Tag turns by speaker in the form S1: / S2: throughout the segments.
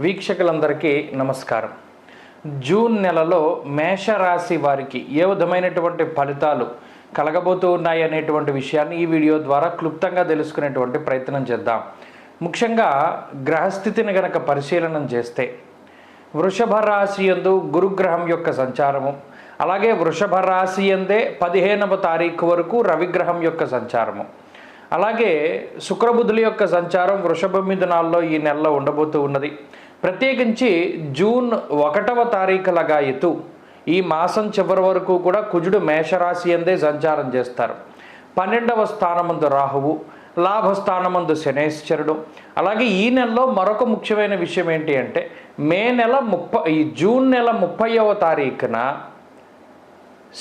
S1: వీక్షకులందరికీ నమస్కారం. జూన్ నెలలో మేషరాశి వారికి ఏ విధమైనటువంటి ఫలితాలు కలగబోతూ ఉన్నాయి అనేటువంటి విషయాన్ని ఈ వీడియో ద్వారా క్లుప్తంగా తెలుసుకునేటువంటి ప్రయత్నం చేద్దాం. ముఖ్యంగా గ్రహస్థితిని గనక పరిశీలనం చేస్తే వృషభ రాశి యందు గురుగ్రహం యొక్క సంచారము, అలాగే వృషభ రాశి యందే 15వ తారీఖు వరకు రవిగ్రహం యొక్క సంచారము, అలాగే శుక్రబుధుల యొక్క సంచారం వృషభ మిథునాల్లో ఈ నెలలో ఉండబోతూ ఉన్నది. ప్రత్యేకించి జూన్ 1వ తారీఖు లగాయతు ఈ మాసం చివరి వరకు కూడా కుజుడు మేషరాశి యందే సంచారం చేస్తారు. 12వ స్థానమందు రాహువు, లాభస్థానమందు శనేశ్వరుడు. అలాగే ఈ నెలలో మరొక ముఖ్యమైన విషయం ఏంటి అంటే జూన్ నెల 30వ తారీఖున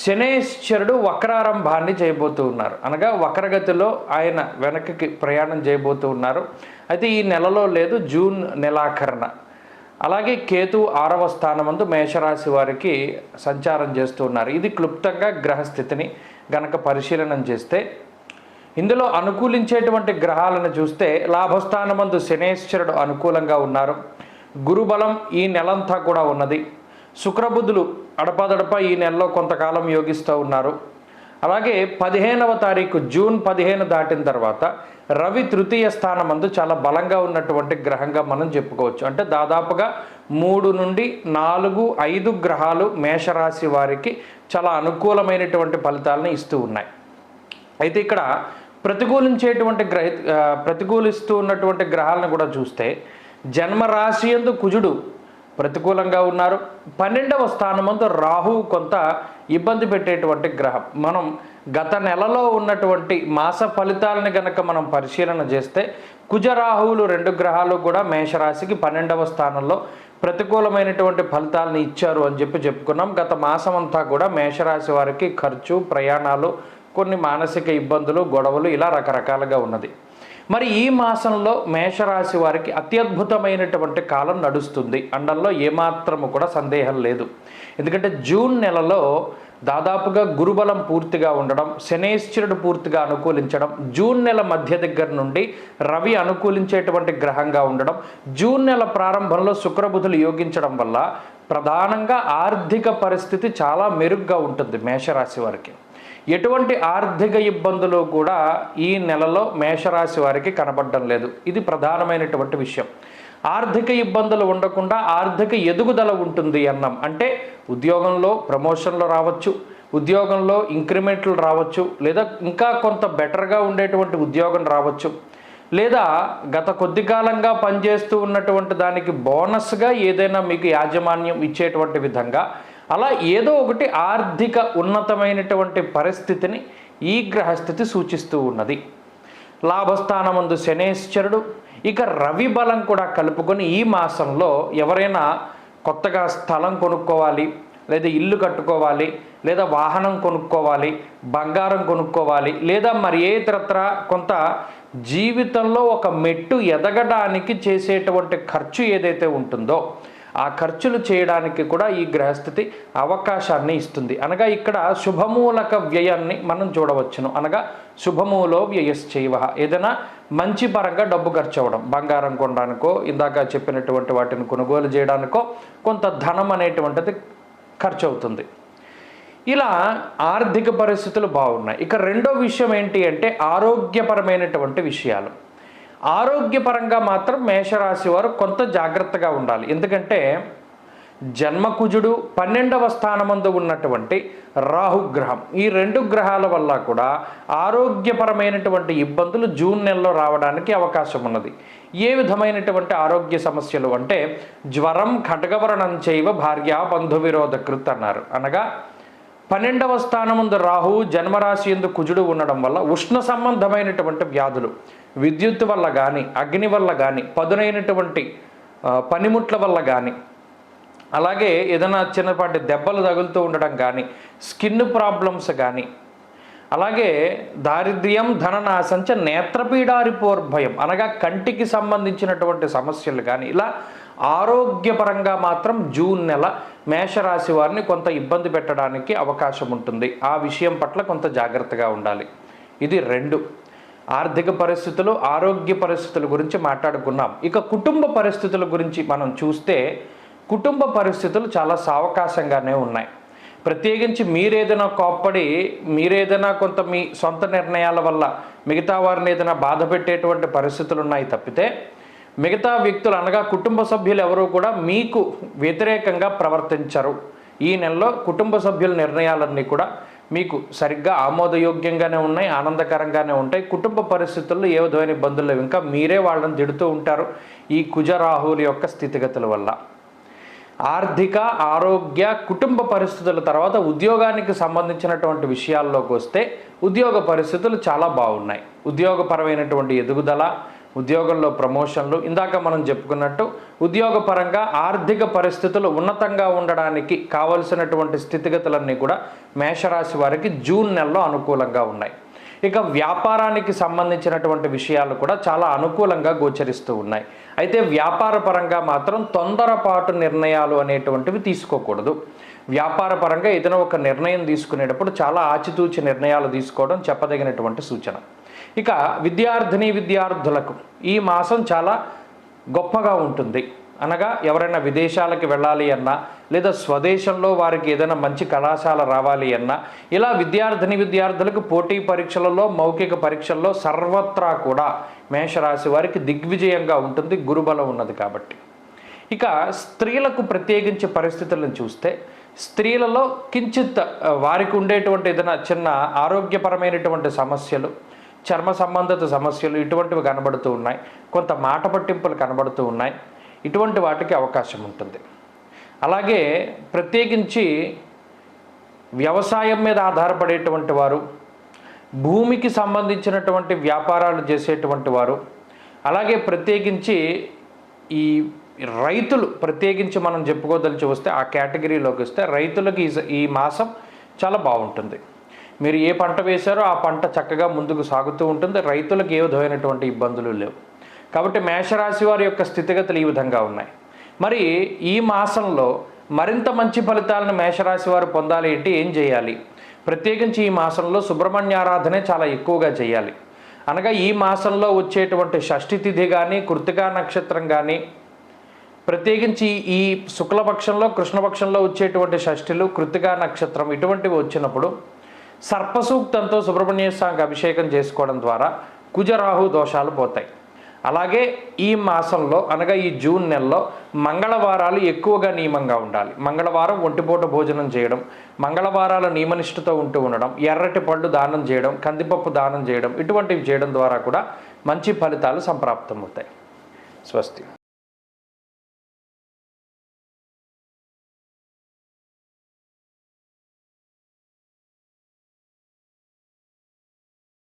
S1: శనేశ్వరుడు వక్రారంభాన్ని చేయబోతూ ఉన్నారు. అనగా వక్రగతిలో ఆయన వెనక్కి ప్రయాణం చేయబోతూ ఉన్నారు. అయితే ఈ నెలలో లేదు, జూన్ నెలాఖరున. అలాగే కేతు 6వ స్థానమందు మేషరాశి వారికి సంచారం చేస్తూ ఉన్నారు. ఇది క్లుప్తంగా గ్రహస్థితిని గనక పరిశీలనం చేస్తే ఇందులో అనుకూలించేటువంటి గ్రహాలను చూస్తే లాభస్థానమందు శనేశ్వరుడు అనుకూలంగా ఉన్నారు. గురుబలం ఈ నెలంతా కూడా ఉన్నది. శుక్రబుధులు అడపాదడప ఈ నెలలో కొంతకాలం యోగిస్తూ ఉన్నారు. అలాగే 15వ తారీఖు జూన్ 15 దాటిన తర్వాత రవి 3వ స్థానమందు చాలా బలంగా ఉన్నటువంటి గ్రహంగా మనం చెప్పుకోవచ్చు. అంటే దాదాపుగా 3 నుండి 4, 5 గ్రహాలు మేషరాశి వారికి చాలా అనుకూలమైనటువంటి ఫలితాలను ఇస్తూ ఉన్నాయి. అయితే ఇక్కడ ప్రతికూలిస్తూ ఉన్నటువంటి గ్రహాలను కూడా చూస్తే జన్మరాశి యందు కుజుడు ప్రతికూలంగా ఉన్నారు. 12వ స్థానమందు రాహువు కొంత ఇబ్బంది పెట్టేటువంటి గ్రహం. మనం గత నెలలో ఉన్నటువంటి మాస ఫలితాలని గనక మనం పరిశీలన చేస్తే కుజరాహువులు 2 గ్రహాలు కూడా మేషరాశికి 12వ స్థానంలో ప్రతికూలమైనటువంటి ఫలితాలను ఇచ్చారు అని చెప్పుకున్నాం. గత మాసం అంతా కూడా మేషరాశి వారికి ఖర్చు, ప్రయాణాలు, కొన్ని మానసిక ఇబ్బందులు, గొడవలు ఇలా రకరకాలుగా ఉన్నది. మరి ఈ మాసంలో మేషరాశి వారికి అత్యద్భుతమైనటువంటి కాలం నడుస్తుంది అనడంలో ఏమాత్రము కూడా సందేహం లేదు. ఎందుకంటే జూన్ నెలలో దాదాపుగా గురుబలం పూర్తిగా ఉండడం, శనేశ్వరుడు పూర్తిగా అనుకూలించడం, జూన్ నెల మధ్య దగ్గర నుండి రవి అనుకూలించేటువంటి గ్రహంగా ఉండడం, జూన్ నెల ప్రారంభంలో శుక్రబుధులు యోగించడం వల్ల ప్రధానంగా ఆర్థిక పరిస్థితి చాలా మెరుగ్గా ఉంటుంది మేషరాశి వారికి. ఎటువంటి ఆర్థిక ఇబ్బందులు కూడా ఈ నెలలో మేషరాశి వారికి కనబడడం లేదు. ఇది ప్రధానమైనటువంటి విషయం. ఆర్థిక ఇబ్బందులు ఉండకుండా ఆర్థిక ఎదుగుదల ఉంటుంది అన్నాం. అంటే ఉద్యోగంలో ప్రమోషన్లు రావచ్చు, ఉద్యోగంలో ఇంక్రిమెంట్లు రావచ్చు, లేదా ఇంకా కొంత బెటర్గా ఉండేటువంటి ఉద్యోగం రావచ్చు, లేదా గత కొద్ది కాలంగా పనిచేస్తూ ఉన్నటువంటి దానికి బోనస్గా ఏదైనా మీకు యాజమాన్యం ఇచ్చేటువంటి విధంగా అలా ఏదో ఒకటి ఆర్థిక ఉన్నతమైనటువంటి పరిస్థితిని ఈ గ్రహస్థితి సూచిస్తూ ఉన్నది. లాభస్థానమందు శనేశ్వరుడు, ఇక రవి బలం కూడా కలుపుకొని ఈ మాసంలో ఎవరైనా కొత్తగా స్థలం కొనుక్కోవాలి, లేదా ఇల్లు కట్టుకోవాలి, లేదా వాహనం కొనుక్కోవాలి, బంగారం కొనుక్కోవాలి, లేదా మరి ఏ ఇతరత్ర కొంత జీవితంలో ఒక మెట్టు ఎదగడానికి చేసేటువంటి ఖర్చు ఏదైతే ఉంటుందో ఆ ఖర్చులు చేయడానికి కూడా ఈ గ్రహస్థితి అవకాశాన్ని ఇస్తుంది. అనగా ఇక్కడ శుభమూలక వ్యయాన్ని మనం చూడవచ్చును. అనగా శుభమూలో వ్యయశ్చైవ, ఏదైనా మంచి పరంగా డబ్బు ఖర్చు అవ్వడం, బంగారం కొనడానికో, ఇందాక చెప్పినటువంటి వాటిని కొనుగోలు చేయడానికో కొంత ధనం అనేటువంటిది ఖర్చు అవుతుంది. ఇలా ఆర్థిక పరిస్థితులు బాగున్నాయి. ఇక రెండో విషయం ఏంటి అంటే ఆరోగ్యపరమైనటువంటి విషయాలు. ఆరోగ్యపరంగా మాత్రం మేషరాశి వారు కొంత జాగ్రత్తగా ఉండాలి. ఎందుకంటే జన్మకుజుడు 12వ స్థానమందు ఉన్నటువంటి రాహుగ్రహం, ఈ 2 గ్రహాల వల్ల కూడా ఆరోగ్యపరమైనటువంటి ఇబ్బందులు జూన్ నెలలో రావడానికి అవకాశం ఉన్నది. ఏ విధమైనటువంటి ఆరోగ్య సమస్యలు అంటే జ్వరం, ఖడ్గవరణం చేయవ భార్య బంధు విరోధకృత్ అన్నారు. అనగా 12వ స్థానమందు రాహువు, జన్మరాశి యందు కుజుడు ఉండడం వల్ల ఉష్ణ సంబంధమైనటువంటి వ్యాధులు, విద్యుత్ వల్ల కానీ, అగ్ని వల్ల కానీ, పదునైనటువంటి పనిముట్ల వల్ల కానీ, అలాగే ఏదైనా చిన్నపాటి దెబ్బలు తగులుతూ ఉండడం కానీ, స్కిన్ ప్రాబ్లమ్స్ కానీ, అలాగే దారిద్ర్యం, ధననాశంచ నేత్రపీడారిపోర్భయం అనగా కంటికి సంబంధించినటువంటి సమస్యలు కానీ, ఇలా ఆరోగ్యపరంగా మాత్రం జూన్ నెల మేషరాశి వారిని కొంత ఇబ్బంది పెట్టడానికి అవకాశం ఉంటుంది. ఆ విషయం పట్ల కొంత జాగ్రత్తగా ఉండాలి. ఇది 2. ఆర్థిక పరిస్థితులు, ఆరోగ్య పరిస్థితుల గురించి మాట్లాడుకున్నాం. ఇక కుటుంబ పరిస్థితుల గురించి మనం చూస్తే కుటుంబ పరిస్థితులు చాలా సావకాశంగానే ఉన్నాయి. ప్రత్యేకించి మీరేదైనా కోప్పడి, మీరేదైనా కొంత మీ సొంత నిర్ణయాల వల్ల మిగతా వారిని ఏదైనా బాధ పెట్టేటువంటి పరిస్థితులు ఉన్నాయి తప్పితే మిగతా వ్యక్తులు అనగా కుటుంబ సభ్యులు ఎవరూ కూడా మీకు వ్యతిరేకంగా ప్రవర్తించరు. ఈ నెలలో కుటుంబ సభ్యుల నిర్ణయాలన్నీ కూడా మీకు సరిగ్గా ఆమోదయోగ్యంగానే ఉన్నాయి, ఆనందకరంగానే ఉంటాయి. కుటుంబ పరిస్థితుల్లో ఏ విధమైన ఇబ్బందులు లేవు. ఇంకా మీరే వాళ్ళని తిడుతూ ఉంటారు ఈ కుజరాహువుల యొక్క స్థితిగతుల వల్ల. ఆర్థిక, ఆరోగ్య, కుటుంబ పరిస్థితుల తర్వాత ఉద్యోగానికి సంబంధించినటువంటి విషయాల్లోకి వస్తే ఉద్యోగ పరిస్థితులు చాలా బాగున్నాయి. ఉద్యోగపరమైనటువంటి ఎదుగుదల, ఉద్యోగంలో ప్రమోషన్లు, ఇందాక మనం చెప్పుకున్నట్టు ఉద్యోగపరంగా ఆర్థిక పరిస్థితులు ఉన్నతంగా ఉండడానికి కావలసినటువంటి స్థితిగతులన్నీ కూడా మేషరాశి వారికి జూన్ నెలలో అనుకూలంగా ఉన్నాయి. ఇక వ్యాపారానికి సంబంధించినటువంటి విషయాలు కూడా చాలా అనుకూలంగా గోచరిస్తూ ఉన్నాయి. అయితే వ్యాపార పరంగా మాత్రం తొందరపాటు నిర్ణయాలు అనేటువంటివి తీసుకోకూడదు. వ్యాపార పరంగా ఏదైనా ఒక నిర్ణయం తీసుకునేటప్పుడు చాలా ఆచితూచి నిర్ణయాలు తీసుకోవడం చెప్పదగినటువంటి సూచన. ఇక విద్యార్థులకు ఈ మాసం చాలా గొప్పగా ఉంటుంది. అనగా ఎవరైనా విదేశాలకు వెళ్ళాలి అన్నా, లేదా స్వదేశంలో వారికి ఏదైనా మంచి కళాశాల రావాలి అన్నా, ఇలా విద్యార్థులకు పోటీ పరీక్షలలో, మౌఖిక పరీక్షల్లో సర్వత్రా కూడా మేషరాశి వారికి దిగ్విజయంగా ఉంటుంది, గురుబలం ఉన్నది కాబట్టి. ఇక స్త్రీలకు ప్రత్యేకించి పరిస్థితులను చూస్తే స్త్రీలలో కించిత్ వారికి ఉండేటువంటి ఏదైనా చిన్న ఆరోగ్యపరమైనటువంటి సమస్యలు, చర్మ సంబంధిత సమస్యలు ఇటువంటివి కనబడుతూ ఉన్నాయి. కొంత మాట పట్టింపులు కనబడుతూ ఉన్నాయి. ఇటువంటి వాటికి అవకాశం ఉంటుంది. అలాగే ప్రత్యేకించి వ్యవసాయం మీద ఆధారపడేటువంటి వారు, భూమికి సంబంధించినటువంటి వ్యాపారాలు చేసేటువంటి వారు, అలాగే ప్రత్యేకించి ఈ రైతులు, ప్రత్యేకించి మనం చెప్పుకోదలిచి వస్తే ఆ కేటగిరీలోకి వస్తే రైతులకి ఈ మాసం చాలా బాగుంటుంది. మీరు ఏ పంట వేశారో ఆ పంట చక్కగా ముందుకు సాగుతూ ఉంటుంది. రైతులకు ఏ విధమైనటువంటి ఇబ్బందులు లేవు. కాబట్టి మేషరాశి వారి యొక్క స్థితిగతులు ఈ విధంగా ఉన్నాయి. మరి ఈ మాసంలో మరింత మంచి ఫలితాలను మేషరాశి వారు పొందాలి అంటే ఏం చేయాలి? ప్రత్యేకించి ఈ మాసంలో సుబ్రహ్మణ్యారాధనే చాలా ఎక్కువగా చేయాలి. అనగా ఈ మాసంలో వచ్చేటువంటి షష్ఠి తిథి కానీ, కృత్తికా నక్షత్రం కానీ, ప్రత్యేకించి ఈ శుక్లపక్షంలో, కృష్ణపక్షంలో వచ్చేటువంటి షష్ఠిలు, కృత్తికా నక్షత్రం ఇటువంటివి వచ్చినప్పుడు సర్పసూక్తంతో సుబ్రహ్మణ్య స్వామికి అభిషేకం చేసుకోవడం ద్వారా కుజరాహు దోషాలు పోతాయి. అలాగే ఈ మాసంలో అనగా ఈ జూన్ నెలలో మంగళవారాలు ఎక్కువగా నియమంగా ఉండాలి. మంగళవారం ఒంటిపూట భోజనం చేయడం, మంగళవారాల నియమనిష్టతో ఉంటూ ఉండడం, ఎర్రటి పళ్ళు దానం చేయడం, కందిపప్పు దానం చేయడం ఇటువంటివి చేయడం ద్వారా కూడా మంచి ఫలితాలు సంప్రాప్తమవుతాయి. స్వస్తి.